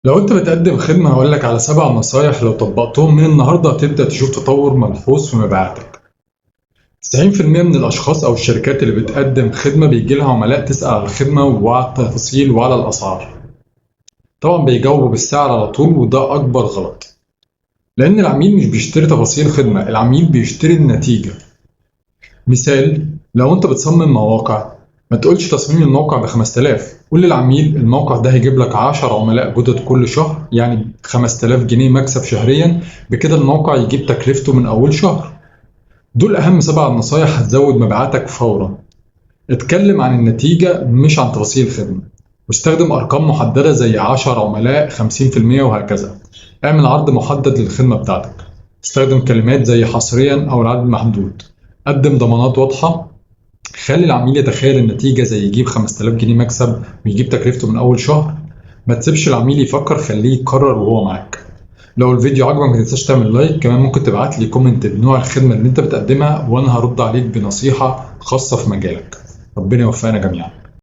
لو انت بتقدم خدمة هقولك على 7 نصايح لو طبقتهم من النهاردة هتبدأ تشوف تطور ملحوظ في مبيعاتك. 90% من الأشخاص أو الشركات اللي بتقدم خدمة بيجيلها عملاء تسأل على الخدمة وعلى التفاصيل وعلى الأسعار. طبعا بيجاوبوا بالسعر على طول وده أكبر غلط، لأن العميل مش بيشتري تفاصيل خدمة، العميل بيشتري النتيجة. مثال، لو انت بتصمم مواقع ما تقولش تصميم الموقع ب5000، قول للعميل الموقع ده هيجيب لك 10 عملاء جدد كل شهر، يعني 5000 جنيه مكسب شهريا. بكده الموقع يجيب تكلفته من أول شهر. دول أهم 7 نصايح هتزود مبيعاتك فورا. اتكلم عن النتيجة مش عن تفاصيل الخدمة، واستخدم أرقام محددة زي 10 عملاء 50% وهكذا. اعمل عرض محدد للخدمة بتاعتك، استخدم كلمات زي حصريا أو العدد محدود. قدم ضمانات واضحة، خلي العميل يتخيل النتيجة زي يجيب 5000 جنيه مكسب ويجيب تكلفته من أول شهر. ما تسيبش العميل يفكر، خليه يقرر وهو معاك. لو الفيديو عجبك ما تنساش تعمل لايك، كمان ممكن تبعت لي كومنت بنوع الخدمة اللي انت بتقدمها وانا هرد عليك بنصيحة خاصة في مجالك. ربنا يوفقنا جميعا.